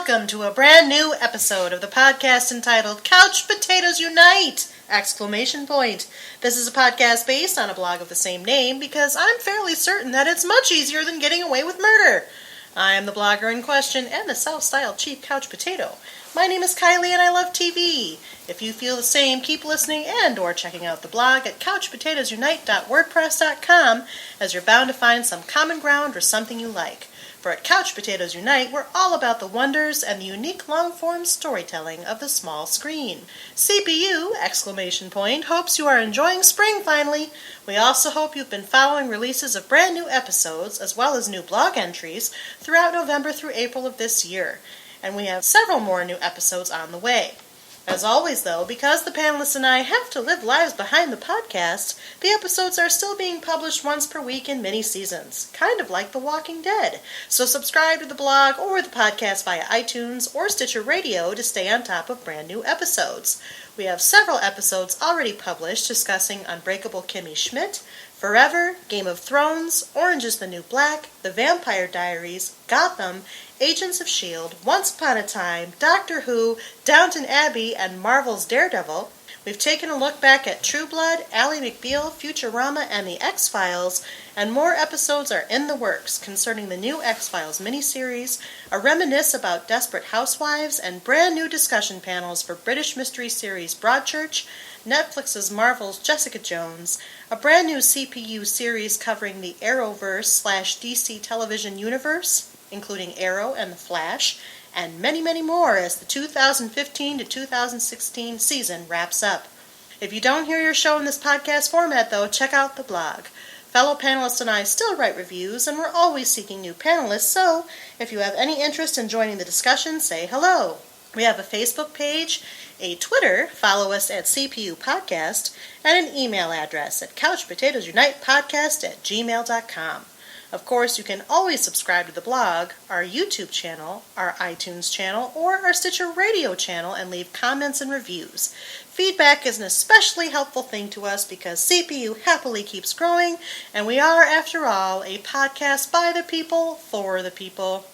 welcome to a brand new episode of the podcast entitled Couch Potatoes Unite! ! This is a podcast based on a blog of the same name because I'm fairly certain that it's much easier than getting away with murder. I am the blogger in question and the South-style cheap couch potato. My name is Kylie and I love TV. If you feel the same, keep listening and or checking out the blog at couchpotatoesunite.wordpress.com as you're bound to find some common ground or something you like. For at Couch Potatoes Unite, we're all about the wonders and the unique long-form storytelling of the small screen. CPU, ! Hopes you are enjoying spring finally. We also hope you've been following releases of brand new episodes as well as new blog entries throughout November through April of this year. And we have several more new episodes on the way. As always, though, because the panelists and I have to live lives behind the podcast, the episodes are still being published once per week in mini-seasons, kind of like The Walking Dead. So subscribe to the blog or the podcast via iTunes or Stitcher Radio to stay on top of brand new episodes. We have several episodes already published discussing Unbreakable Kimmy Schmidt, Forever, Game of Thrones, Orange is the New Black, The Vampire Diaries, Gotham, Agents of S.H.I.E.L.D., Once Upon a Time, Doctor Who, Downton Abbey, and Marvel's Daredevil. We've taken a look back at True Blood, Allie McBeal, Futurama, and The X-Files, and more episodes are in the works concerning the new X-Files miniseries, a reminisce about Desperate Housewives, and brand new discussion panels for British mystery series Broadchurch, Netflix's Marvel's Jessica Jones, a brand new CPU series covering the Arrowverse/DC television universe, including Arrow and The Flash, and many, many more as the 2015 to 2016 season wraps up. If you don't hear your show in this podcast format, though, check out the blog. Fellow panelists and I still write reviews, and we're always seeking new panelists, so if you have any interest in joining the discussion, say hello. We have a Facebook page, a Twitter, follow us at CPU Podcast, and an email address at couchpotatoesunitepodcast@gmail.com. Of course, you can always subscribe to the blog, our YouTube channel, our iTunes channel, or our Stitcher Radio channel and leave comments and reviews. Feedback is an especially helpful thing to us because CPU happily keeps growing, and we are, after all, a podcast by the people, for the people.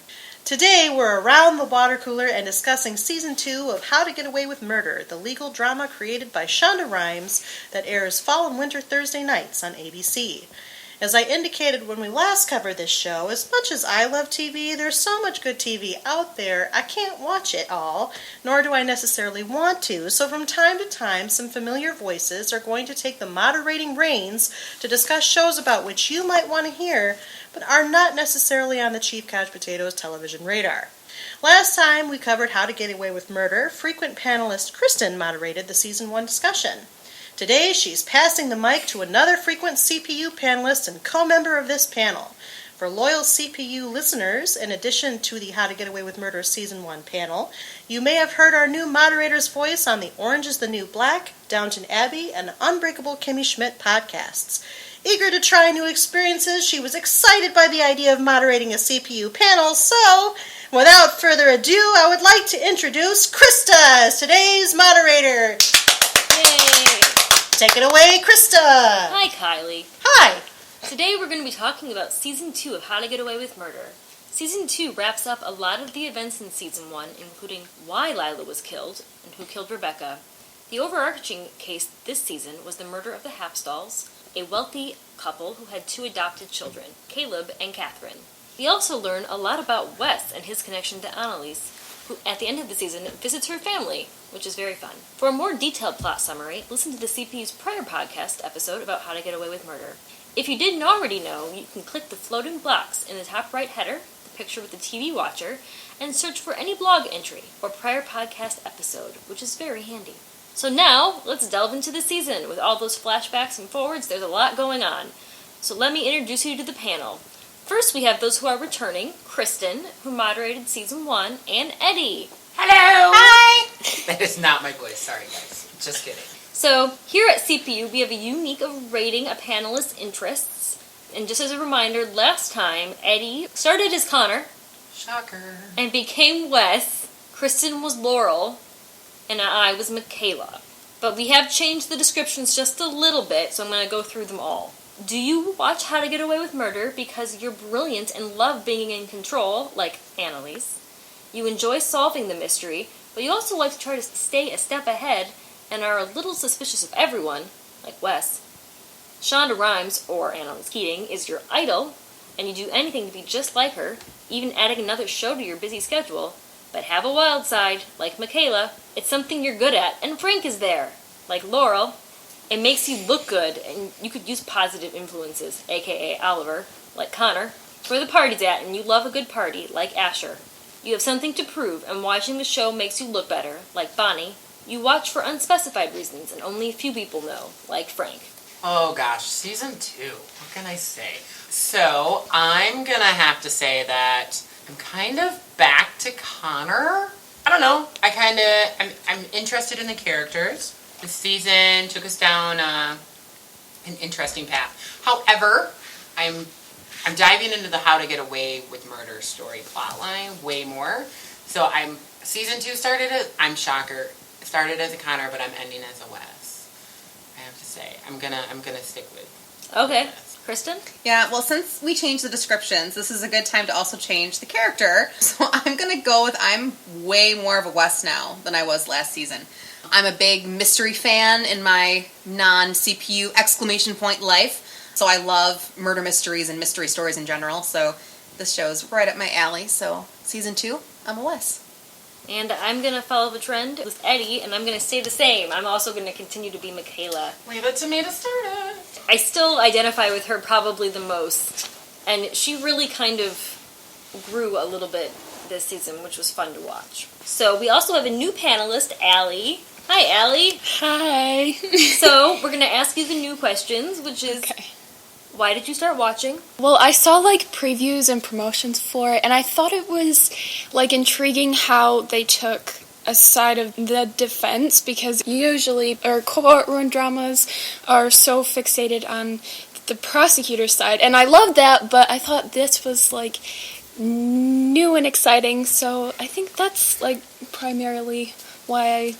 Today, we're around the water cooler and discussing Season 2 of How to Get Away with Murder, the legal drama created by Shonda Rhimes that airs fall and winter Thursday nights on ABC. As I indicated when we last covered this show, as much as I love TV, there's so much good TV out there, I can't watch it all, nor do I necessarily want to, so from time to time, some familiar voices are going to take the moderating reins to discuss shows about which you might want to hear, but are not necessarily on the Cheap Couch Potatoes television radar. Last time we covered How to Get Away with Murder, frequent panelist Kristen moderated the Season 1 discussion. Today, she's passing the mic to another frequent CPU panelist and co-member of this panel. For loyal CPU listeners, in addition to the How to Get Away with Murder Season 1 panel, you may have heard our new moderator's voice on the Orange is the New Black, Downton Abbey, and Unbreakable Kimmy Schmidt podcasts. Eager to try new experiences, she was excited by the idea of moderating a CPU panel, so without further ado, I would like to introduce Krista as today's moderator. Yay! Take it away, Krista! Hi, Kylie. Hi! Today we're going to be talking about Season 2 of How to Get Away with Murder. Season 2 wraps up a lot of the events in Season 1, including why Lila was killed and who killed Rebecca. The overarching case this season was the murder of the Hapstalls, a wealthy couple who had 2 adopted children, Caleb and Catherine. We also learn a lot about Wes and his connection to Annalise, who at the end of the season visits her family, which is very fun. For a more detailed plot summary, listen to the CPU's prior podcast episode about How to Get Away with Murder. If you didn't already know, you can click the floating blocks in the top right header, the picture with the TV watcher, and search for any blog entry or prior podcast episode, which is very handy. So now, let's delve into the season. With all those flashbacks and forwards, there's a lot going on. So let me introduce you to the panel. First, we have those who are returning, Kristen, who moderated Season 1, and Eddie. Hello! Hi! That is not my voice. Sorry, guys. Just kidding. So, here at CPU, we have a unique of rating a panelist's interests. And just as a reminder, last time, Eddie started as Connor. Shocker. And became Wes. Kristen was Laurel. And I was Michaela. But we have changed the descriptions just a little bit, so I'm going to go through them all. Do you watch How to Get Away with Murder because you're brilliant and love being in control, like Annalise? You enjoy solving the mystery, but you also like to try to stay a step ahead and are a little suspicious of everyone, like Wes. Shonda Rhimes, or Annalise Keating, is your idol, and you do anything to be just like her, even adding another show to your busy schedule. But have a wild side, like Michaela. It's something you're good at, and Frank is there, like Laurel. It makes you look good, and you could use positive influences, aka Oliver, like Connor, where the party's at, and you love a good party, like Asher. You have something to prove, and watching the show makes you look better, like Bonnie. You watch for unspecified reasons, and only a few people know, like Frank. Oh gosh, season 2. What can I say? So, I'm gonna have to say that I'm kind of back to Connor. I don't know. I'm interested in the characters. This season took us down an interesting path. However, I'm diving into the How to Get Away with Murder story plotline way more. So season 2 started I'm shocker. It started as a Connor, but I'm ending as a Wes. I have to say, I'm gonna stick with. Okay. Wes. Kristen? Yeah, well, since we changed the descriptions, this is a good time to also change the character. So I'm going to go with I'm way more of a Wes now than I was last season. I'm a big mystery fan in my non-CPU exclamation point life. So I love murder mysteries and mystery stories in general. So this show's right up my alley. So season 2, I'm a Wes. And I'm going to follow the trend with Eddie, and I'm going to stay the same. I'm also going to continue to be Michaela. Leave it to me to start it. I still identify with her probably the most. And she really kind of grew a little bit this season, which was fun to watch. So we also have a new panelist, Allie. Hi, Allie. Hi. So we're going to ask you the new questions, which is, Okay. Why did you start watching? Well, I saw previews and promotions for it, and I thought it was intriguing how they took a side of the defense, because usually our courtroom dramas are so fixated on the prosecutor's side, and I love that, but I thought this was new and exciting, so I think that's primarily why I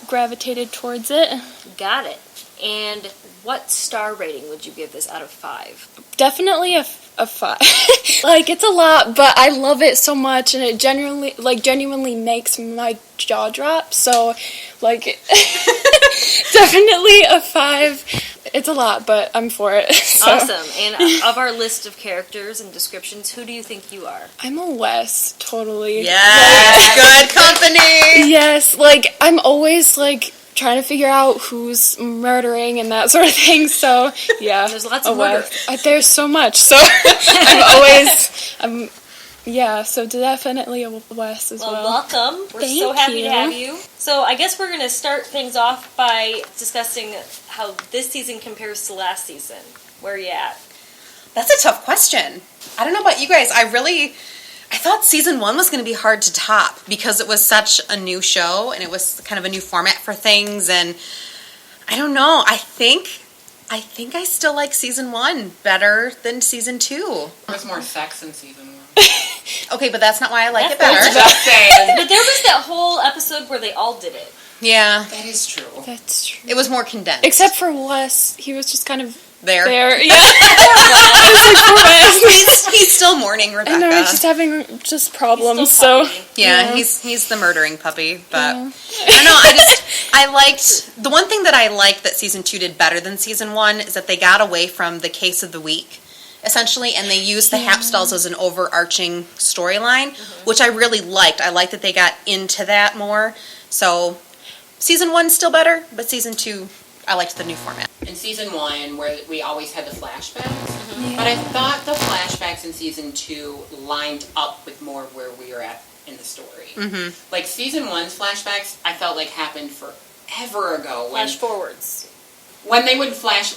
gravitated towards it. Got it. And what star rating would you give this out of 5? Definitely a 5. It's a lot, but I love it so much, and it genuinely makes my jaw drop. So, definitely a 5. It's a lot, but I'm for it. So. Awesome. And of our list of characters and descriptions, who do you think you are? I'm a Wes, totally. Yes, good company. Yes, I'm always trying to figure out who's murdering and that sort of thing. So yeah, There's lots of murder. There's so much. So so definitely a Wes as well. Welcome. We're Thank so happy you. to have you. So I guess we're going to start things off by discussing how this season compares to last season. Where are you at? That's a tough question. I don't know about you guys. I thought season 1 was going to be hard to top because it was such a new show and it was kind of a new format for things, and I don't know. I think I still like season 1 better than season 2. There's more sex in season 1. Okay, but that's not why I like That's it better. Just saying. But there was that whole episode where they all did it. Yeah, That is true. That's true. it was more condensed. Except for Wes, he was just kind of there. Yeah. Poor Wes. He's still mourning Rebecca. I know, he's just having problems. He's still So puppy. Yeah, he's the murdering puppy, but I don't know. I liked the one thing that I liked that season 2 did better than season 1 is that they got away from the case of the week, essentially, and they used the Hapstalls as an overarching storyline, which I really liked. I liked that they got into that more. So season 1's still better, but season 2, I liked the new format. In season 1, where we always had the flashbacks, but I thought the flashbacks in season 2 lined up with more where we are at in the story. Like season 1's flashbacks, I felt happened forever ago. Flash forwards. When they would flash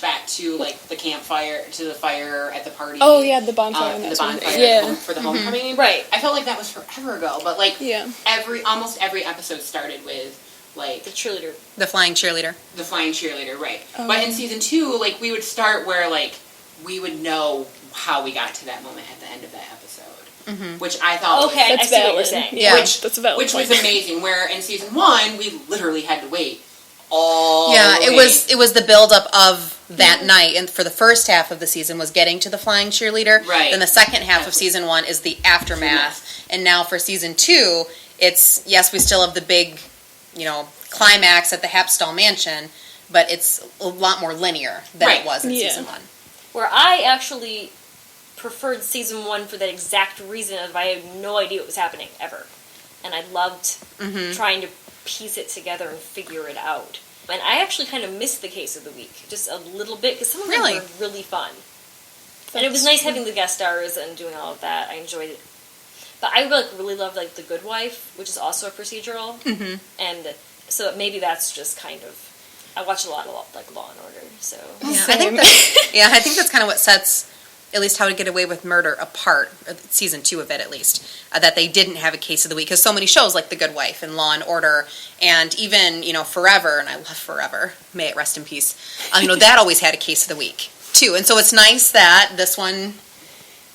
back to the campfire, to the fire at the party. oh yeah, the bonfire. The that's what- bonfire Yeah. for the homecoming. Right. I felt that was forever ago, but Yeah. almost every episode started with The cheerleader. The flying cheerleader. the flying cheerleader, right? But in season 2, we would start where we would know how we got to that moment at the end of that episode, which I thought Okay, That's I see what you're valid. saying. Yeah. which That's a valid which was point. amazing. Where in season 1 we literally had to wait all Yeah, the it way. was the buildup of that night, and for the first half of the season was getting to the flying cheerleader. Right. Then the second half of season 1 is the aftermath, and now for season 2, it's yes, we still have the big, climax at the Hapstall Mansion, but it's a lot more linear than it was in season 1. Where I actually preferred season 1 for that exact reason of I had no idea what was happening ever, and I loved trying to piece it together and figure it out. And I actually kind of missed the case of the week, just a little bit, because some of them were really fun. And it was nice having the guest stars and doing all of that. I enjoyed it. But I really love The Good Wife, which is also a procedural. Mm-hmm. And so maybe that's just kind of... I watch a lot of Law and Order, so... Yeah, I think that's kind of what sets... at least How to Get Away with Murder apart, season 2 of it at least, that they didn't have a case of the week, because so many shows like The Good Wife and Law and Order, and even, Forever, and I love Forever, may it rest in peace, that always had a case of the week, too, and so it's nice that this one,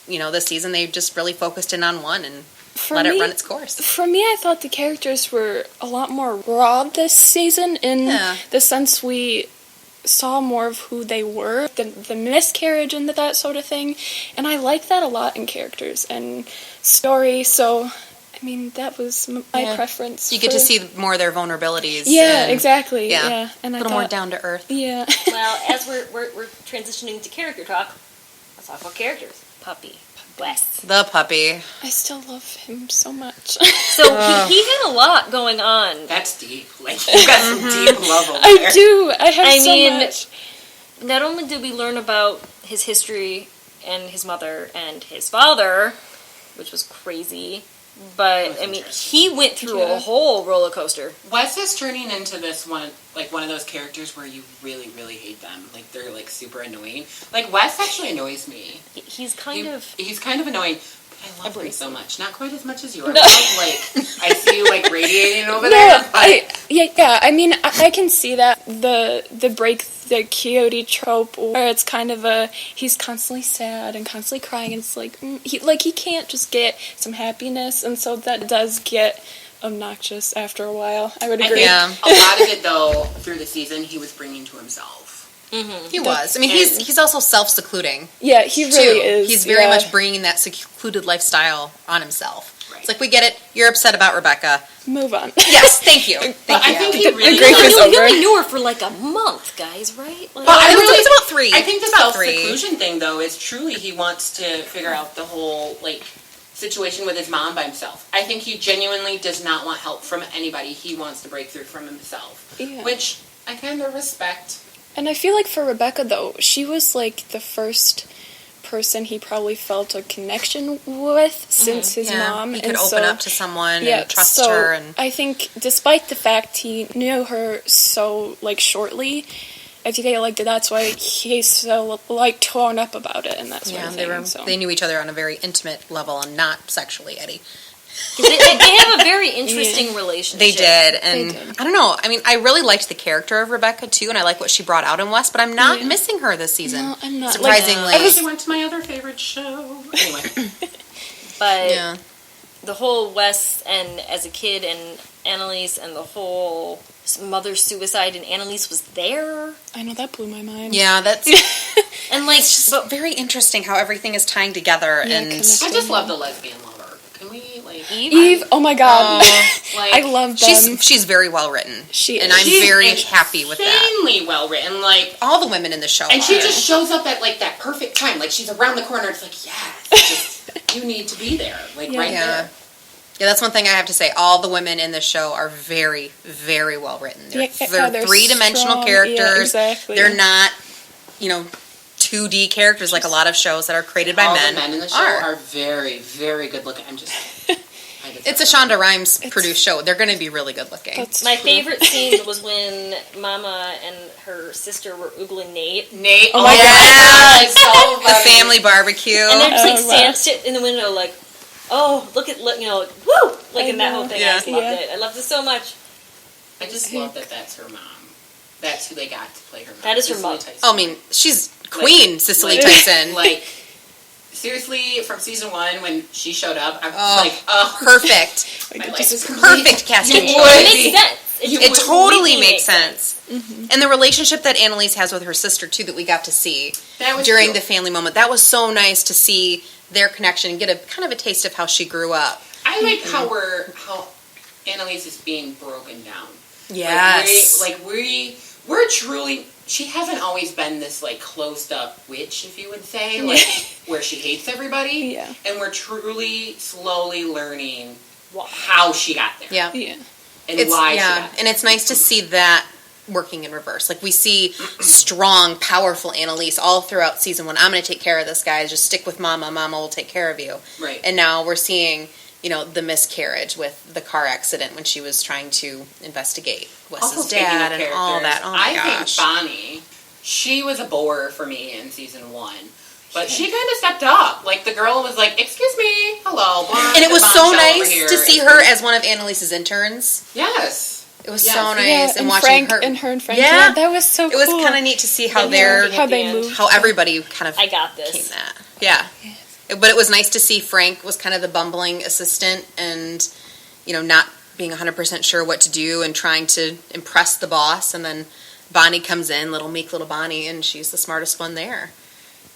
this season they just really focused in on one and let it run its course. For me, I thought the characters were a lot more raw this season, in the sense we saw more of who they were, the miscarriage and that sort of thing, and I like that a lot in characters and story, so, that was my preference. You get to see more of their vulnerabilities. Yeah, exactly, yeah. And a little more down to earth. Yeah. Well, as we're transitioning to character talk, let's talk about characters. Puppy. Wes. The puppy. I still love him so much. So he had a lot going on. That's deep. You got some deep love over there. I do. I have so much. Not only did we learn about his history and his mother and his father, which was crazy, but he went through a whole roller coaster. Wes is turning into this one of those characters where you really, really hate them. They're super annoying. Wes actually annoys me. He's kind of annoying. I love him so much. Not quite as much as you. I see you radiating over there. I can see that the break the Quixote trope where it's kind of he's constantly sad and constantly crying, and it's he can't just get some happiness, and so that does get obnoxious after a while. I would agree. I think a lot of it though through the season he was bringing to himself. Mm-hmm. He was. He's also self-secluding. Yeah, he really is. He's very much bringing that secluded lifestyle on himself. Right. It's we get it. You're upset about Rebecca. Move on. Yes, thank you. I think he really... You only knew her for a month, guys, right? It's about 3. I think the self-seclusion thing, though, is truly he wants to figure out the whole, situation with his mom by himself. I think he genuinely does not want help from anybody. He wants to break through from himself, which I kind of respect. And I feel for Rebecca, though, she was, the first person he probably felt a connection with since his mom. He could open up to someone and trust her. And I think, despite the fact he knew her so, shortly, I think that's why he's so, torn up about it and that sort of thing. They knew each other on a very intimate level and not sexually, Eddie. They have a very interesting relationship. They did, and I don't know. I really liked the character of Rebecca too, and I like what she brought out in Wes. But I'm not missing her this season. No, I'm not. Surprisingly, she went to my other favorite show. Anyway, but the whole Wes and as a kid and Annalise and the whole mother suicide and Annalise was there. I know, that blew my mind. Yeah, that's and it's just very interesting how everything is tying together. And I just love the lesbian lover. Can we Eve? Oh my god. I love them. She's very well written. She is. And I'm very happy with that. Insanely well written. All the women in the show. And she just shows up at that perfect time. She's around the corner. It's yes, you need to be there. Right there. Yeah, that's one thing I have to say. All the women in the show are very, very well written. They're three-dimensional strong characters. Yeah, exactly. They're not, 2D characters like a lot of shows that are created by men. All the men in the show are very, very good looking. It's a Shonda Rhimes produced show. They're going to be really good looking. My favorite scene was when Mama and her sister were oogling Nate. Oh my god! So the family barbecue. And they're just sit in the window oh, look, woo! In that whole thing. I just loved it. I loved it so much. I just love that that's her mom. That's who they got to play her mom. That is her mom. She's Queen Cicely Tyson. Seriously, from season 1 when she showed up, I was perfect. My life is perfect casting. It It totally makes sense. Mm-hmm. And the relationship that Annalise has with her sister, too, that we got to see during the family moment, that was so nice to see their connection and get a kind of a taste of how she grew up. I like how Annalise is being broken down. Yes. We're truly, she hasn't always been this, like, closed-up witch, if you would say, like, where she hates everybody. Yeah. And we're truly, slowly learning how she got there. Yeah. And why she got there. And it's nice to see that working in reverse. Like, we see strong, powerful Annalise all throughout season 1. I'm going to take care of this, guys. Just stick with Mama. Mama will take care of you. Right. And now we're seeing, the miscarriage with the car accident when she was trying to investigate Wes's dad and all that. Oh, my gosh. I think Bonnie, she was a bore for me in season 1. But she kind of stepped up. Like, the girl was like, excuse me, hello. And it was so nice to see her as one of Annalise's interns. Yes. It was so nice. Yeah, and watching her. And her and Frank. Yeah, that was so cool. It was kind of neat to see how they moved. How everybody kind of I got this. came that. Yeah. But it was nice to see Frank was kind of the bumbling assistant and, not being 100% sure what to do and trying to impress the boss. And then Bonnie comes in, meek little Bonnie, and she's the smartest one there.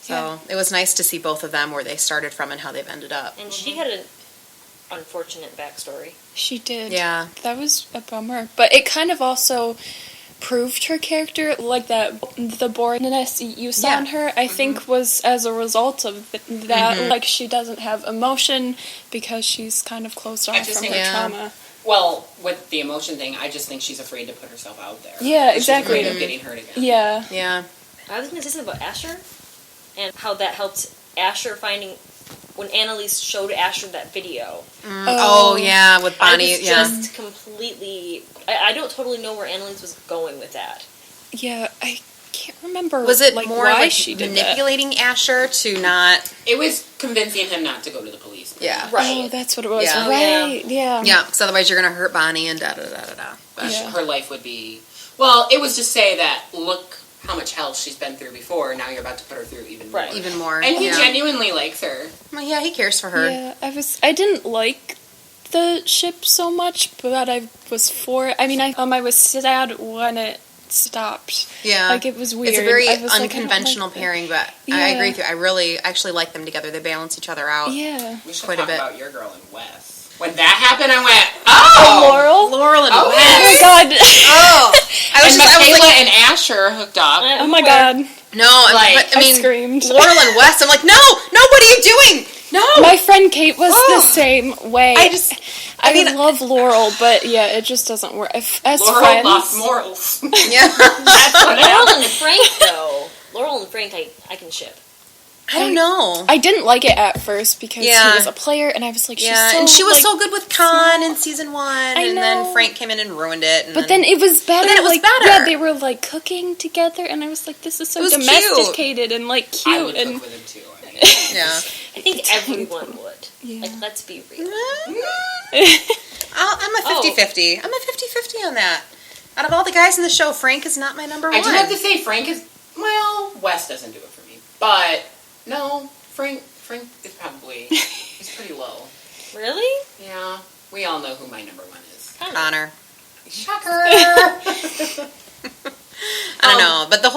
So it was nice to see both of them where they started from and how they've ended up. And she had an unfortunate backstory. She did. Yeah. That was a bummer. But it kind of also proved her character, like that, the boringness you saw in her, I think was as a result of that. Mm-hmm. Like, she doesn't have emotion because she's kind of closed off from her trauma. Well, with the emotion thing, I just think she's afraid to put herself out there. Yeah, exactly. She's afraid of getting hurt again. Yeah. Yeah. I was going to say something about Asher and how that helped Asher finding when Annalise showed Asher that video. With Bonnie. I was just completely. I don't totally know where Annalise was going with that. Yeah, I can't remember. Was it more why like she manipulating Asher to not? It was convincing him not to go to the police. Yeah. Right. Oh, that's what it was. Yeah. Right. Yeah. Yeah. Because otherwise you're gonna hurt Bonnie and da da da da da. But her life would be. Well, it was to say that look how much hell she's been through before. Now you're about to put her through even more. Even more. And he genuinely likes her. Well, yeah, he cares for her. Yeah, I didn't like the ship so much, but I was for it. I mean, I was sad when it stopped. Yeah. Like, it was weird. It's a very unconventional pairing, but Yeah. I agree with you. I really actually like them together. They balance each other out. Yeah. We should quite talk a bit. about your girl and Wes. When that happened, I went, oh! Laurel and Oh, Wes. yes. Oh, my God. Oh! I was Michaela and Asher hooked up. Oh, my God. No, Like, I screamed. Laurel and Wes, I'm like, no, what are you doing? No! My friend Kate was the same way. I mean, love Laurel, but yeah, it just doesn't work. As Laurel friends, lost morals. Yeah. That's what Laurel happened. and Frank, though. Laurel and Frank, I can ship. I don't know. I didn't like it at first because he was a player, and I was like, she's so, and she was like, so good with Khan in season 1, and know. then Frank came in and ruined it. And But then it was better. But then it was like, better. Yeah, they were like cooking together, and I was like, this is so It was domesticated and like cute. I would and cook with him too. I mean. Yeah. I think everyone would. Yeah. Like, let's be real. I'm a 50-50. I'm a 50-50 on that. Out of all the guys in the show, Frank is not my number one. I do have to say, Frank is, well, Wes doesn't do it for me. But, no, Frank is probably, he's pretty low. Really? Yeah, we all know who my number one is. Connor. Shocker! I don't know, but the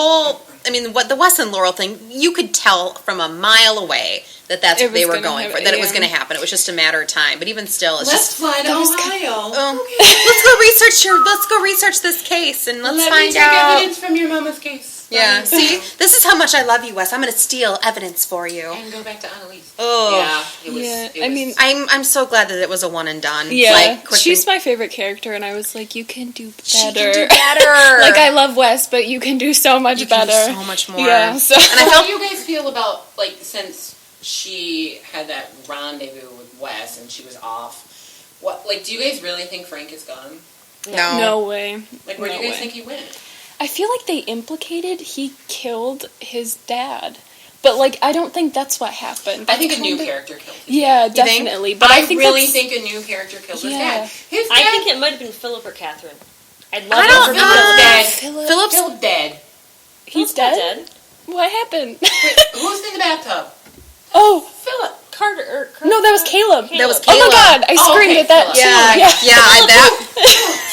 Wes and Laurel thing, you could tell from a mile away that's what they were going for, that it was going to happen. It was just a matter of time. But even still, it's Let's fly to Ohio. Let's go research this case and let's find me take out. evidence from your mama's case. Yeah, see? This is how much I love you, Wes. I'm going to steal evidence for you. And go back to Annalise. Oh. Yeah, it was. I mean, I'm so glad that it was a one and done. Yeah, she's my favorite character, and I was like, you can do better. She can do better. Like, I love Wes, but you can do so much better. Can do so much more. Yeah, so. And How do you guys feel about, like, since she had that rendezvous with Wes and she was off, do you guys really think Frank is gone? No. No way. Like, where do you guys think he went? I feel like they implicated he killed his dad. But, like, I don't think that's what happened. I think a new character killed his dad. Yeah, definitely. But I think really think a new character killed his dad. I think it might have been Philip or Catherine. I'd love I it don't for know. Philip. Philip's dead. He's dead? What happened? Wait, who's in the bathtub? Oh. Philip. Carter. No, that was Caleb. That was Caleb. Oh my God, I screamed at that too. Yeah.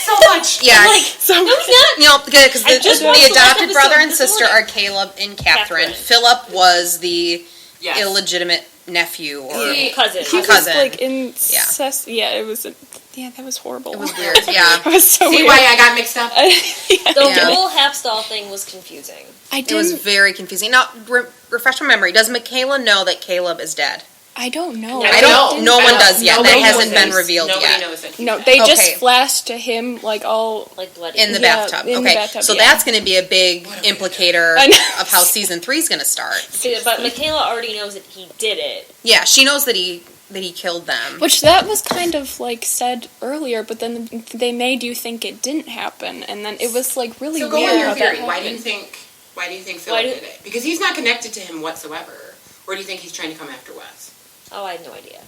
so much. Yeah. I'm like, So no, he's not. You know, because I just watched the the last adopted brother episode and this sister morning. are Caleb and Catherine. Catherine. Philip was the Yes. illegitimate nephew or Cousin. he was cousin. like incest. Yeah, it was. Yeah, that was horrible. It was weird. Yeah. It was so See weird. why I got mixed up? The Yeah. whole Hapstall thing was confusing. I It was didn't. very confusing. Now, refresh my memory. Does Michaela know that Caleb is dead? I don't know. I I don't. No one does yet. Nobody That hasn't knows been this. revealed Nobody yet. knows that he's No, dead. they Okay. just flashed to him like all. Like bloody. In the Yeah, bathtub. in the Okay. bathtub, So yeah. that's going to be a big implicator I know. of how season 3 is going to start. See, but Michaela already knows that he did it. Yeah, she knows that he killed them. Which that was kind of like said earlier, but then they made you think it didn't happen, and then it was like really So go weird on your how theory. that Why do you happened. think? Why do you think Why Philip do- did it? Because he's not connected to him whatsoever. Or do you think he's trying to come after Wes? Oh, I have no idea.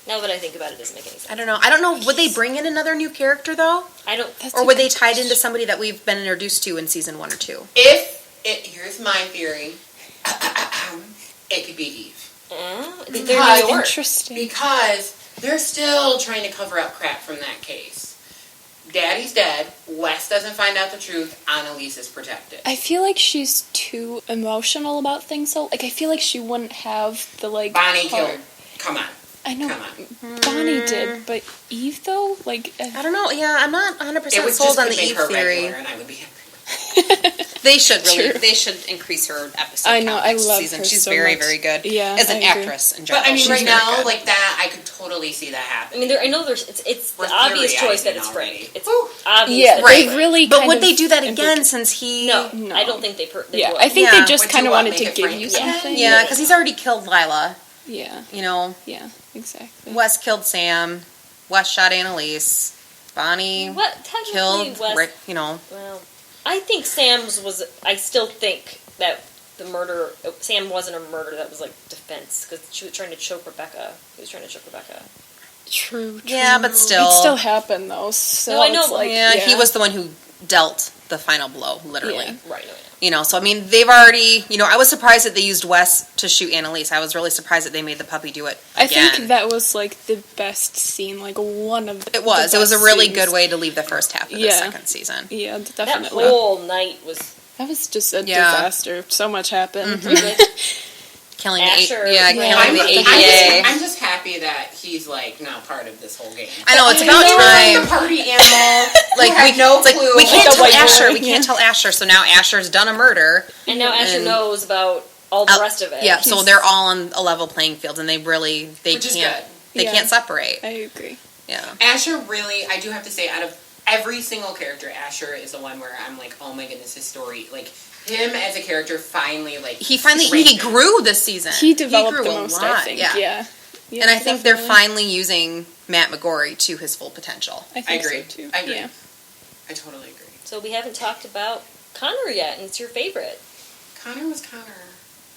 Now that I think about it, it doesn't make any sense. I don't know. I don't know. Would they bring in another new character, though? I don't. That's Or a would they good tie it into question. somebody that we've been introduced to in season 1 or 2? Here's my theory. It could be Eve. They're Because- New York. Interesting. Because they're still trying to cover up crap from that case. Daddy's dead. Wes doesn't find out the truth. Annalise is protected. I feel like she's too emotional about things, so like I feel like she wouldn't have the like. Bonnie heart. killed. Come on. I know Come on. Bonnie did, but Eve though, like I don't know. Yeah, I'm not 100% It would sold just on the make Eve her theory. regular, and I would be happy. They should really. True. They should increase her episode. I know, count I next love season. her She's so very, much. very good. Yeah, as an I agree. actress in general. But I mean, she's right very now, good. like that, I could totally see that I happening. mean, I know there's. It's We're the obvious theorizing choice that it's already. Frank. It's Woo. obvious. Yeah, that Right. it's they Frank. really. But kind would of they do that implicate- again? Since he? No, No. I don't think they. They Yeah, would. I think Yeah. they just Would kind you of what, wanted make to it give Frank you again? something. Yeah, because he's already killed Lila. Yeah, You know, yeah, exactly. Wes killed Sam. Wes shot Annalise. Bonnie What technically killed Wes? Rick. You know, Well, I think Sam's was. I still think that the murder. Sam wasn't a murder. That was like defense because she was trying to choke Rebecca. He was trying to choke Rebecca. True. Yeah, but still. it still happened though. So No, I know, it's like, yeah, he was the one who dealt the final blow, literally. Yeah. Right. No, You know, so I mean, they've already. You know, I was surprised that they used Wes to shoot Annalise. I was really surprised that they made the puppy do it I again. think that was like the best scene, like one of the It was. the It was a best really scenes. good way to leave the first half of the Yeah. second season. Yeah, that definitely. whole night was. That was just a Yeah. disaster. So much happened. Killing Asher, the yeah, yeah. killing the ADA. I'm just happy that he's like now part of this whole game. I know it's He about was like time. the party animal. Like who had we no it's like clue. we can't Like a tell white Asher. boy, We yeah. can't tell Asher. So now Asher's done a murder. And now Asher And- knows about all the rest of it. Yeah, so He's- they're all on a level playing field, and they Which is can't good. they Yeah. can't separate. I agree. Yeah. Asher really, I do have to say, out of every single character, Asher is the one where I'm like, oh my goodness, his story, like him as a character, finally like He strengthened. grew this season. He developed grew the a most, lot, I think. Yeah. Yeah, And I think they're definitely. finally using Matt McGorry to his full potential. I think agree. so too. I agree. Yeah. I totally agree. So we haven't talked about Connor yet, and it's your favorite. Connor was Connor.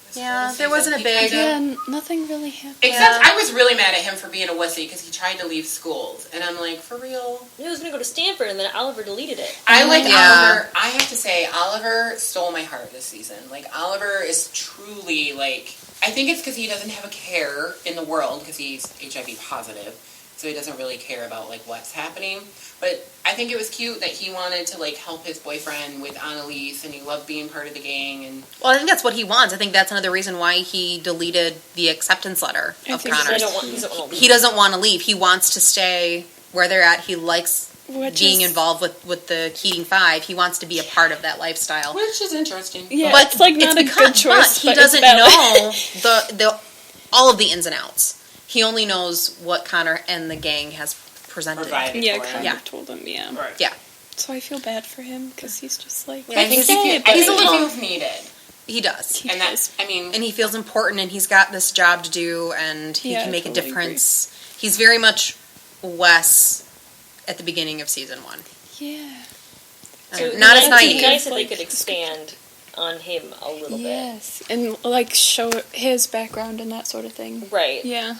This Yeah, whole there wasn't a season. He big- kinda- Yeah, nothing really happened. Except I was really mad at him for being a wussy because he tried to leave schools, and I'm like, for real. He was going to go to Stanford, and then Oliver deleted it. I like Yeah. Oliver. I have to say, Oliver stole my heart this season. Like, Oliver is truly, like, I think it's because he doesn't have a care in the world because he's HIV positive. So he doesn't really care about, like, what's happening. But I think it was cute that he wanted to, like, help his boyfriend with Annalise, and he loved being part of the gang. And Well, I think that's what he wants. I think that's another reason why he deleted the acceptance letter I of think He Connor's. doesn't want to leave. He doesn't want to leave. He wants to stay where they're at. He likes being involved with the Keating Five. He wants to be a part of that lifestyle. which is interesting. Yeah, But it's like not a good choice. But he but doesn't it's valid. know the all of the ins and outs. He only knows what Connor and the gang has presented. Provided Yeah, for him. kind Yeah. of told him. Yeah. Right. Yeah, So I feel bad for him because he's just like. I think sad, he's a but- little feels needed. he does. He And does. that's, I mean, And he feels important, and he's got this job to do, and he Yeah, can I make a totally difference. He's very much Wes at the beginning of season 1. Yeah. Not as It'd be naive. nice if they Like- could expand on him a little Yes, and like show his background and that sort of thing. bit. Right. Yeah.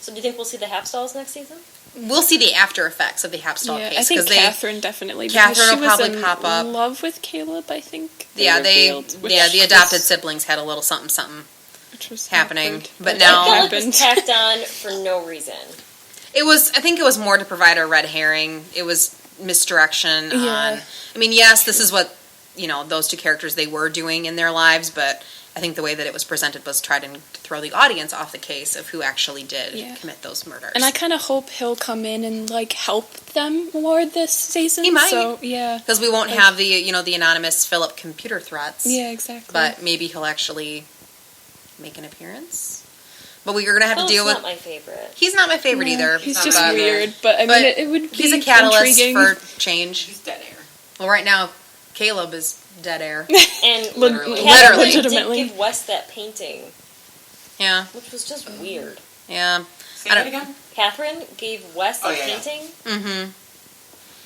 So do you think we'll see the Hapstalls next season? We'll see the after effects of the Hapstall Yeah, case. I think 'cause they, Catherine definitely. Catherine because she will was probably in pop up. Love with Caleb, I think. the adopted siblings had a little something. which was happening, awkward, but I now- feel it like it was tacked on for no reason. I think it was more to provide a red herring. It was misdirection Yeah. on. I mean, yes, this is what those two characters they were doing in their lives, but I think the way that it was presented was trying to throw the audience off the case of who actually did commit those murders. And I kind of hope he'll come in and help them more this season. He might. So, yeah. Because we won't have the the anonymous Philip computer threats. Yeah, exactly. But maybe he'll actually make an appearance. But we're gonna have to deal with. Not my favorite. He's not my favorite either. He's just but- weird, but I mean, it would be he's a catalyst intriguing. for change. He's dead air. Well, right now, Caleb is dead air. And Literally. Catherine Legitimately. did give Wes that painting, Yeah, which was just weird. yeah. Say I that don't- again? Catherine gave Wes that painting. Mm-hmm.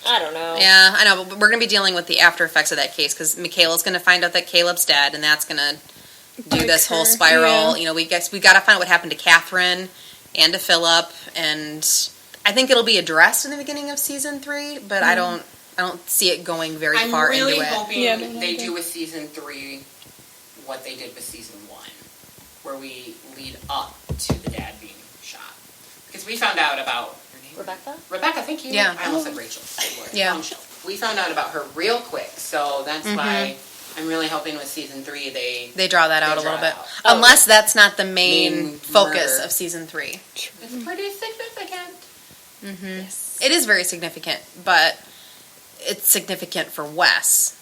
I don't know. Yeah, I know, but we're going to be dealing with the after effects of that case because Michaela's going to find out that Caleb's dead, and that's going to do Break this whole her, spiral. yeah. We got to find out what happened to Catherine and to Philip, and I think it'll be addressed in the beginning of season 3, but I don't see it going very far I'm really into it. hoping Yeah, they do with season 3 what they did with season 1, where we lead up to the dad being shot. Because we found out about her name. Rebecca, thank you. Yeah. I almost said Rachel. Yeah. Bombshell. We found out about her real quick, so that's why I'm really hoping with season 3 They draw that out a draw little it bit. out. Unless that's not the main Main focus murder. of season 3. It's pretty significant. Yes. It is very significant, but it's significant for Wes.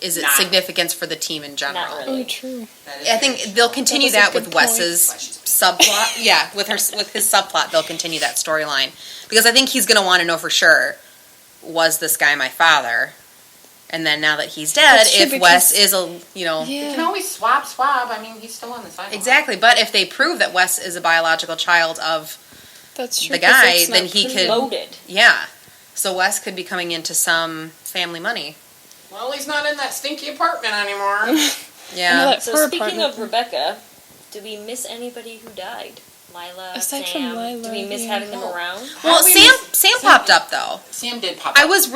Is it Not- significance for the team in general? Not really. Oh, true. That is I very think true. they'll continue That that was a with good point. Wes's subplot. Yeah, with his subplot, they'll continue that storyline because I think he's going to want to know for sure: was this guy my father? And then now that he's dead, That's true, if because- Wes is a You can always swap. I mean, he's still on the sideline. exactly, but if they prove that Wes is a biological child of That's true. the 'cause guy, it's not then he proven. could Loaded. So Wes could be coming into some family money. Well, he's not in that stinky apartment anymore. Yeah. Another- So Her speaking apartment. of Rebecca, do we miss anybody who died? Lila, Aside Sam. from Lila, do we miss yeah. having them around? Well, How do we Sam popped up though. Sam did pop up. I was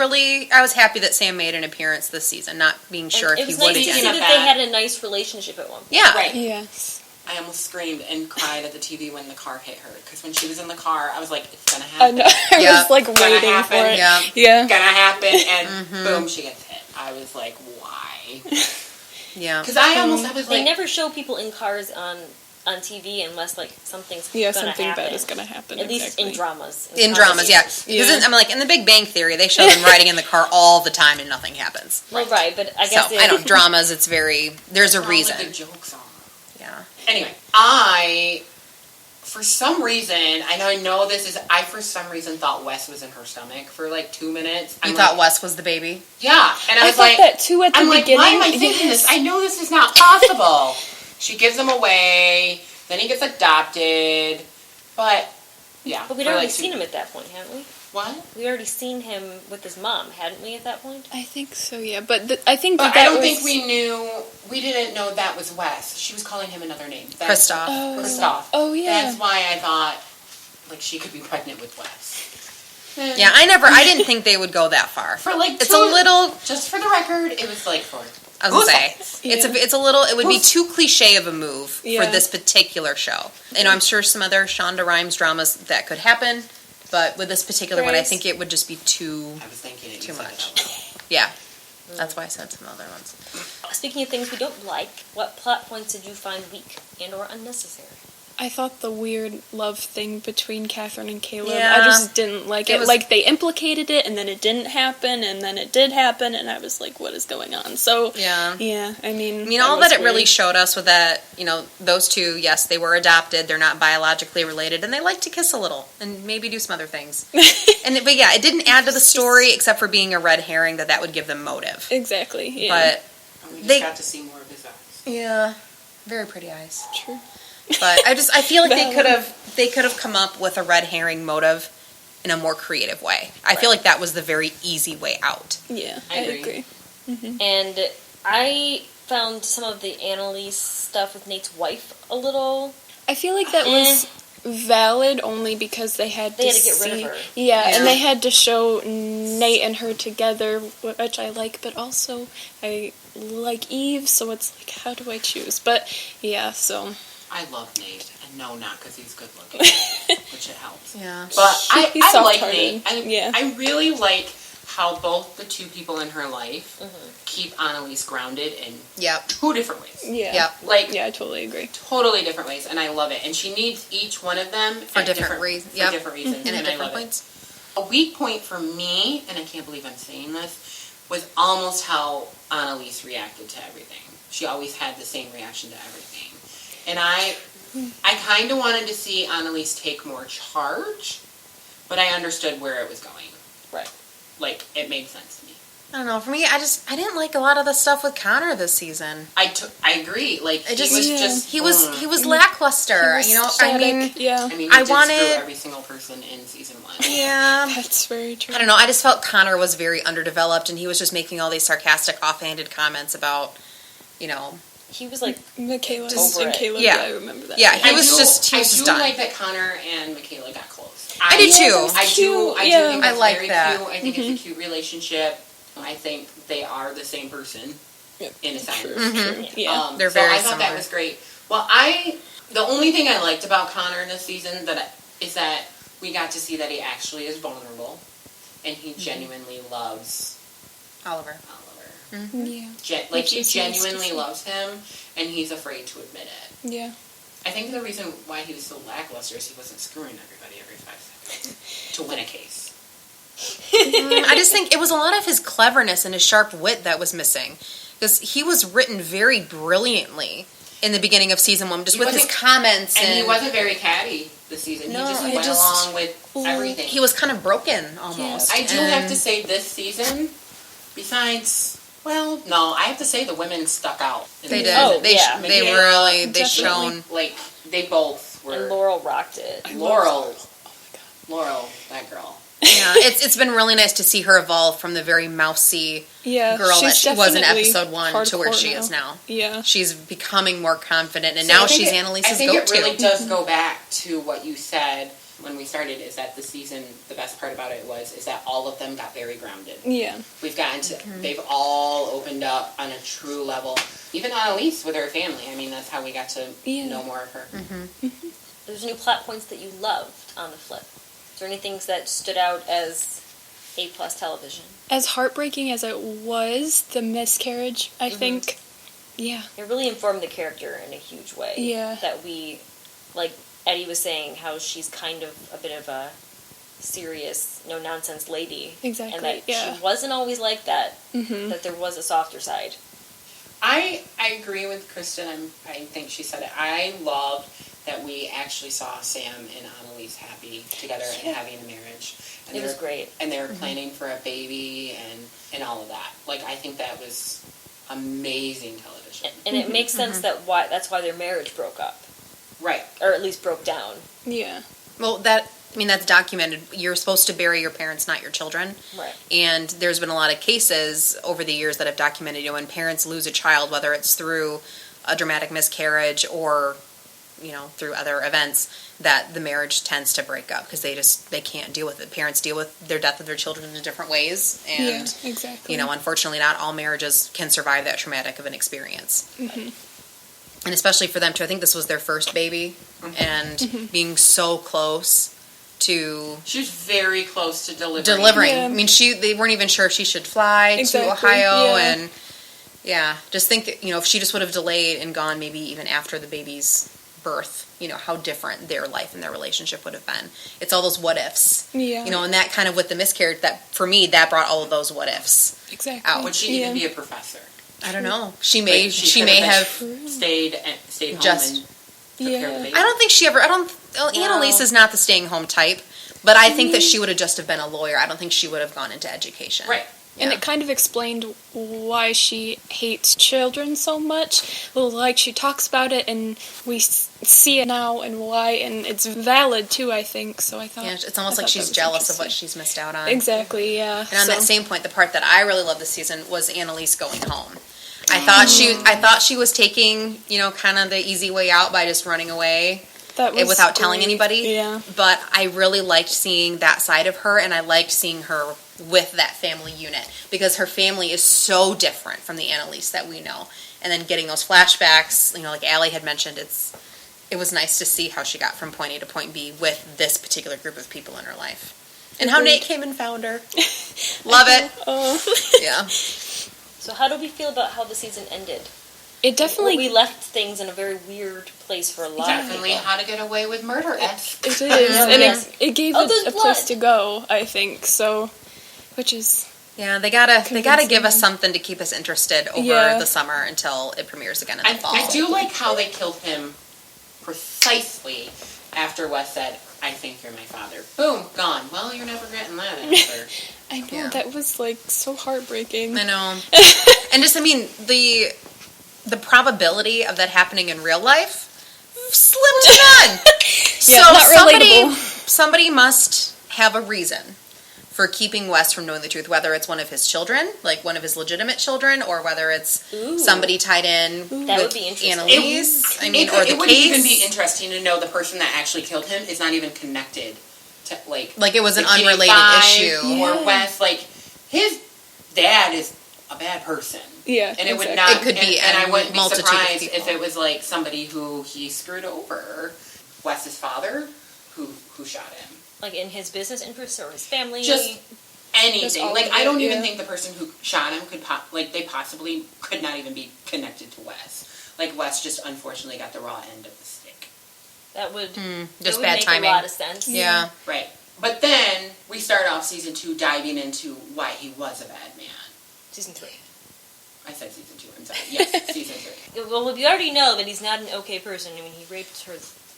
happy that Sam made an appearance this season, not being sure And if it he was would nice to again. see again. that they had a nice relationship at one point. Yeah. Right. Yes. I almost screamed and cried at the TV when the car hit her. Because when she was in the car, I was like, it's gonna I happen. know. I Yeah. was like Gonna waiting happen. for it. Yeah. Yeah. Gonna happen, and boom, she gets hit. I was like, why? Yeah. Because I was They like, never show people in cars on TV unless something's Yeah, gonna something happen. bad is going to happen. At least exactly. in dramas. In dramas, yeah. conversations. Because I'm like in the Big Bang Theory, they show them riding in the car all the time and nothing happens. Well, right, but I So guess I know dramas. It's there's a all reason. the good jokes are. Yeah. Anyway, for some reason, I know this is, I for some reason thought Wes was in her stomach for like 2 minutes. You thought Wes was the baby? Yeah, and I I was thought like, that too at the I'm like, beginning. why am I thinking this? I know this is not possible. She gives him away, then he gets adopted, but yeah. But we'd for, already like, seen him at that point, hadn't we? What? We already seen him with his mom, hadn't we, at that point? I think so, yeah. But I think But that I don't was... think we didn't know that was Wes. She was calling him another name. Kristoff. Oh. Kristoff. Oh, yeah. That's why I thought, like, she could be pregnant with Wes. Yeah, I didn't think they would go that far. For like It's a little. just for the record, it was like for I was gonna say Yeah. it's a little. It would be too cliche of a move for Yeah. this particular show. I'm sure some other Shonda Rhimes dramas that could happen, but with this particular one, I Right. think it would just be too. I was thinking it Too you said much. it out loud. Yeah, that's why I said some other ones. Speaking of things we don't like, what plot points did you find weak and or unnecessary? I thought the weird love thing between Catherine and Caleb, Yeah. I just didn't like It it. was- Like, they implicated it, and then it didn't happen, and then it did happen, and I was like, what is going on? So, Yeah. yeah, I mean... All was that it really weird. showed us was that, those two, yes, they were adopted, they're not biologically related, and they like to kiss a little, and maybe do some other things. But yeah, it didn't add to the story, except for being a red herring that would give them motive. Exactly, yeah. But, And we just They- got to see more of his eyes. yeah, very pretty eyes. True. But I feel like Valid. they could have come up with a red herring motive in a more creative way. I feel like that was the very easy way out. Yeah, I I agree. agree. And I found some of the Annalise stuff with Nate's wife a little... I feel like that was valid only because they had to get rid of see- her. Yeah, Yeah. and they had to show Nate and her together, which I like, but also I like Eve, so it's like, how do I choose? But yeah, so I love Nate, and no, not because he's good looking, which it helps. Yeah. But He's I like soft-hearted. Nate. Yeah. I really like how both the two people in her life keep Annalise grounded in Yep. 2 different ways. Yeah. Yep. Like, Yeah, I totally agree. totally different ways, and I love it. And she needs each one of them For different reasons. For Yep. different reasons, And at I different love points. it. A weak point for me, and I can't believe I'm saying this, was almost how Annalise reacted to everything. She always had the same reaction to everything. And I kind of wanted to see Annalise take more charge, but I understood where it was going. Right. Like, it made sense to me. I don't know. For me, I didn't like a lot of the stuff with Connor this season. I agree. Like, It just, he he was lackluster. He was you know, static, I mean, yeah. he I did wanted- screw every single person in season 1. yeah. That's very true. I don't know. I just felt Connor was very underdeveloped, and he was just making all these sarcastic, offhanded comments about, you know. He was like, Michaela Just- and Caleb, yeah. I remember that. Yeah, he I was do just done. like that Connor and Michaela got close. I do too. I do Cute, think yeah. that's I like very that. cute. I think it's a cute relationship. I think they are the same person, in a sense. True, Mm-hmm. true. Yeah. They're so very I thought that similar. was great. Well, the only thing I liked about Connor this season is that we got to see that he actually is vulnerable, and he genuinely loves Oliver. Oliver. Yeah. He Which is nice to genuinely see. loves him, and he's afraid to admit it. Yeah. I think the reason why he was so lackluster is he wasn't screwing everybody every 5 seconds to win a case. I just think it was a lot of his cleverness and his sharp wit that was missing. Because he was written very brilliantly in the beginning of season 1, just He with his wasn't- comments. And he wasn't very catty this season. No, he just it went just- along with everything. He was kind of broken, almost. I do have to say this season, besides, well, no, I have to say the women stuck out. in They this did. Oh, they yeah. they Yeah, really, they definitely. shone. Like, they both were. and Laurel rocked it. Laurel, that girl. Yeah, it's been really nice to see her evolve from the very mousy Yeah. girl that she's she was in definitely episode 1 to where hardcore she is now. Yeah. She's becoming more confident, and So now I think she's I Annalise's think go-to. it really does go back to what you said when we started, is that the season, the best part about it is that all of them got very grounded. Yeah. We've gotten to, they've all opened up on a true level. Even Annalise with her family. I mean, that's how we got to know more of her. There's new plot points that you loved on the flip. Is there any things that stood out as A+ television? As heartbreaking as it was, the miscarriage, I think, yeah. It really informed the character in a huge way. Yeah. That we, like Eddie was saying, how she's kind of a bit of a serious, no-nonsense lady. Exactly, And that yeah. she wasn't always like that. Mm-hmm. That there was a softer side. I agree with Kristen. I think she said it. I loved that we actually saw Sam and Annalise happy together and having a marriage. And It was they're- great. And they were planning for a baby and all of that. Like, I think that was amazing television. And it makes sense that's why their marriage broke up. Right. Or at least broke down. Yeah. Well, that's documented. You're supposed to bury your parents, not your children. Right. And there's been a lot of cases over the years that have documented, when parents lose a child, whether it's through a dramatic miscarriage or, through other events, that the marriage tends to break up because they can't deal with it. Parents deal with their death of their children in different ways. And, yeah, exactly. Unfortunately, not all marriages can survive that traumatic of an experience. And especially for them, too. I think this was their first baby. And being so close to She was very close to delivering. Yeah. I mean, they weren't even sure if she should fly Exactly, to Ohio, yeah. and just think that, if she just would have delayed and gone maybe even after the baby's birth, how different their life and their relationship would have been. It's all those what ifs, Yeah. and that kind of with the miscarriage, that for me, that brought all of those what ifs Exactly. out. Would she even be a professor? I don't know. She may, Like, she could may have have. stayed home Just- and took care of the baby. I don't think she ever. Annalise is not the staying home type, but I think that she would have just have been a lawyer. I don't think she would have gone into education. Right. And Yeah. it kind of explained why she hates children so much. Well, like, she talks about it, and we see it now and why, and it's valid, too, I think. So I thought... Yeah, it's almost I like thought she's that was jealous of what interesting. she's missed out on. Exactly, yeah. And on that same point, the part that I really loved this season was Annalise going home. I thought she was taking, kind of the easy way out by just running away That was without telling great. anybody. Yeah. But I really liked seeing that side of her, and I liked seeing her with that family unit because her family is so different from the Annalise that we know. And then getting those flashbacks, like Allie had mentioned, it was nice to see how she got from point A to point B with this particular group of people in her life. And how Nate came and found her. Love it. Oh. Yeah. So how do we feel about how the season ended? It definitely... We left things in a very weird place for a lot Definitely of people. How to Get Away with Murder. It is. And it gave Oh, it there's a blood. place to go, I think. So, which is... Yeah, they gotta Convincing. give us something to keep us interested over the summer until it premieres again in the fall. I do like how they killed him precisely after Wes said, I think you're my father. Boom, gone. Well, you're never getting that answer. I know, Yeah. that was, like, so heartbreaking. I know. And just, I mean, the probability of that happening in real life, slim to none. Yeah, So not relatable. somebody must have a reason for keeping Wes from knowing the truth, whether it's one of his children, like one of his legitimate children, or whether it's somebody tied in That with would be interesting. Annalise. I mean, or the it would case. even be interesting to know the person that actually killed him is not even connected to, Like it was an the Keating unrelated Five issue. Or Wes, like, his dad is a bad person. Yeah, And it would exactly. not, It could be and I a wouldn't be multitude of surprised people. if it was like somebody who he screwed over, Wes's father, who shot him. Like in his business interests or his family. Just anything. Just all Like of I it, don't even yeah. think the person who shot him they possibly could not even be connected to Wes. Like Wes just unfortunately got the raw end of the stick. That would, just would bad make timing. a lot of sense. Yeah. Right. But then we start off season 2 diving into why he was a bad man. Season 3. I said season 2. I'm sorry. Yes, season 3. Well, we already know that he's not an okay person. I mean, he raped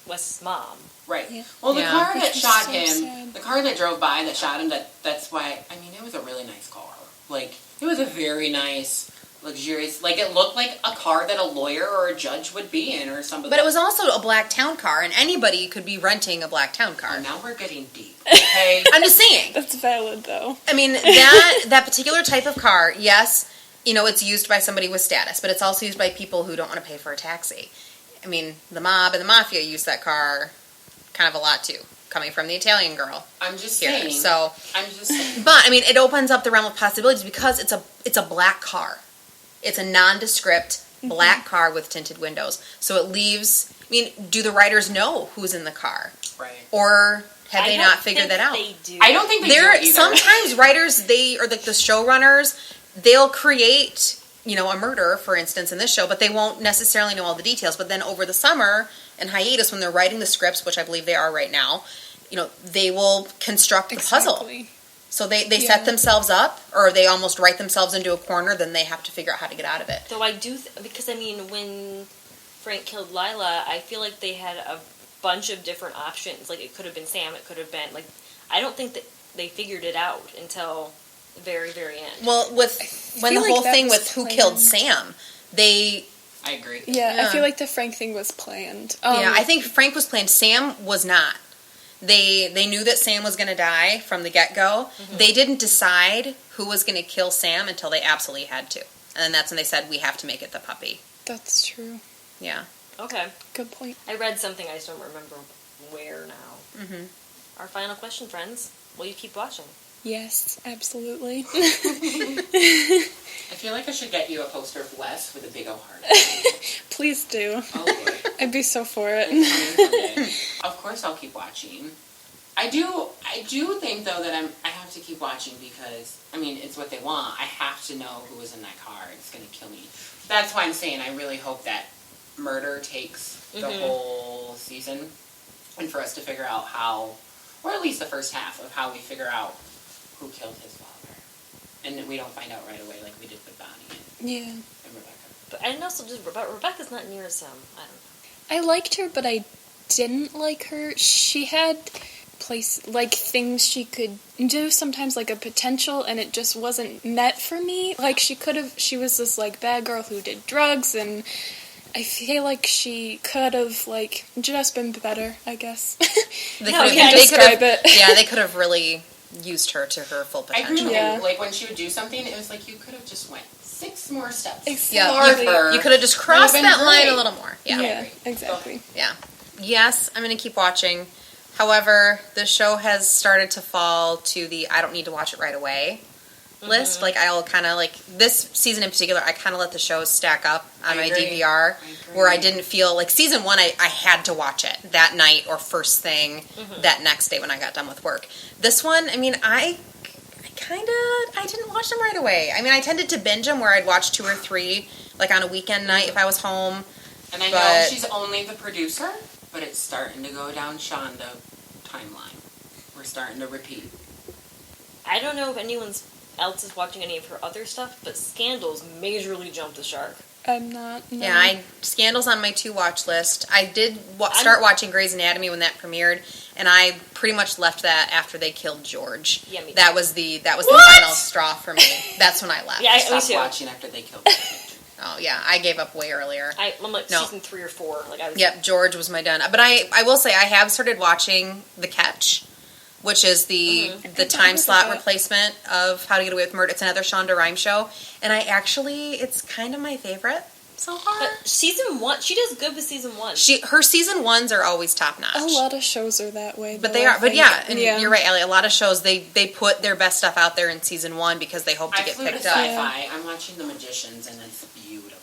Wes's mom. Right. Yeah. Well, the Yeah. car Which that was shot so him, sad. the car that drove by that shot him, that's why, I mean, it was a really nice car. Like, it was a very nice, luxurious, like, it looked like a car that a lawyer or a judge would be in or something. But it was also a black town car, and anybody could be renting a black town car. Oh, now we're getting deep, okay? I'm just saying. That's valid, though. I mean, that particular type of car, yes, you know, it's used by somebody with status, but it's also used by people who don't want to pay for a taxi. I mean, the mob and the mafia use that car kind of a lot, too, coming from the Italian girl I'm just here. saying. So, I'm just saying. but, I mean, it opens up the realm of possibilities because it's a black car. It's a nondescript black car with tinted windows. So it leaves, I mean, do the writers know who's in the car? Right. Or have I they don't not figured think that out? They do. I don't think they do There either. sometimes writers or like the showrunners, they'll create, you know, a murder, for instance, in this show, but they won't necessarily know all the details. But then over the summer and hiatus, when they're writing the scripts, which I believe they are right now, you know, they will construct the puzzle. Exactly. So they set themselves up, or they almost write themselves into a corner. Then they have to figure out how to get out of it. Though I do, because I mean, when Frank killed Lila, I feel like they had a bunch of different options. Like, it could have been Sam, it could have been, like, I don't think that they figured it out until the very, very end. Well, when the feel like whole that thing was with who planned. killed Sam, I agree. Yeah, Yeah. I feel like the Frank thing was planned. yeah, I think Frank was planned. Sam was not. They knew that Sam was going to die from the get-go. Mm-hmm. They didn't decide who was going to kill Sam until they absolutely had to. And then that's when they said, we have to make it the puppy. That's true. Yeah. Okay. Good point. I read something, I just don't remember where now. Mm-hmm. Our final question, friends. Will you keep watching? Yes, absolutely. I feel like I should get you a poster of Wes with a big old heart. Please do. Oh, Lord. I'd be so for it. It's coming someday. Of course I'll keep watching. I do think, though, that I have to keep watching because, I mean, it's what they want. I have to know who was in that car. It's going to kill me. That's why I'm saying I really hope that murder takes the whole season and for us to figure out how, or at least the first half of how we figure out who killed his father. And we don't find out right away like we did with Bonnie Yeah. and Rebecca. But and also just Rebecca's not near as I don't know. I liked her, but I didn't like her. She had things she could do sometimes, like a potential, and it just wasn't met for me. Like she was this like bad girl who did drugs, and I feel like she could have like just been better, I guess. They No, could yeah, have, describe it. Yeah, they could have really used her to her full I agree potential. with Yeah. you. Like when she would do something, it was like you could have just went 6 more steps. Yeah, farther. you could have just crossed Would've that been line great. a little more. Yeah. Yeah, exactly. Yeah. Yes, I'm going to keep watching. However, the show has started to fall to the I don't need to watch it right away list. Like, I'll kind of, like, this season in particular, I kind of let the shows stack up on my agree. DVR, where I didn't feel, like, season 1, I had to watch it that night or first thing that next day when I got done with work. This one, I mean, I didn't watch them right away. I mean, I tended to binge them where I'd watch 2 or 3, like, on a weekend night if I was home. And I know she's only the producer, but it's starting to go down Shonda timeline. We're starting to repeat. I don't know if anyone else is watching any of her other stuff, but Scandals majorly jumped the shark. I'm not. No. Yeah, Scandal's on my to-watch list. I did start watching Grey's Anatomy when that premiered, and I pretty much left that after they killed George. Yeah, me too. That was the final straw for me. That's when I left. Yeah, I me stopped too. watching after they killed George. Oh, yeah, I gave up way earlier. I'm like season 3 or 4. Like I was. Yep, George was my done. But I will say I have started watching The Catch, which is the time slot replacement of How to Get Away with Murder. It's another Shonda Rhimes show, and it's kind of my favorite so far. But season 1, she does good with season 1. Her season 1s are always top notch. A lot of shows are that way. But though, they are. I But think. yeah, and you're right, Allie. A lot of shows they put their best stuff out there in season 1 because they hope to get picked up. Sci-Fi. I'm watching The Magicians, and it's beautiful.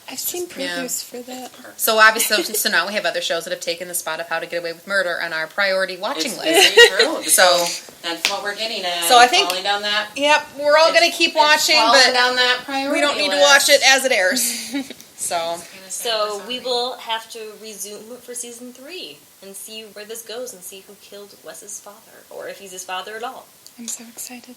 I've seen previews for that. So obviously, so now we have other shows that have taken the spot of How to Get Away with Murder on our priority watching It's list. very true. So that's what we're getting at. So I think falling down that. Yep, we're all going to keep watching, Falling but down that priority we don't need to list. watch it as it airs. So we will have to resume for season 3 and see where this goes and see who killed Wes's father, or if he's his father at all. I'm so excited.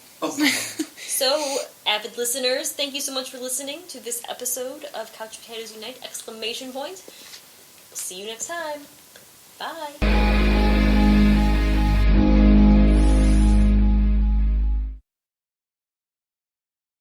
So, avid listeners, thank you so much for listening to this episode of Couch Potatoes Unite! We'll see you next time. Bye.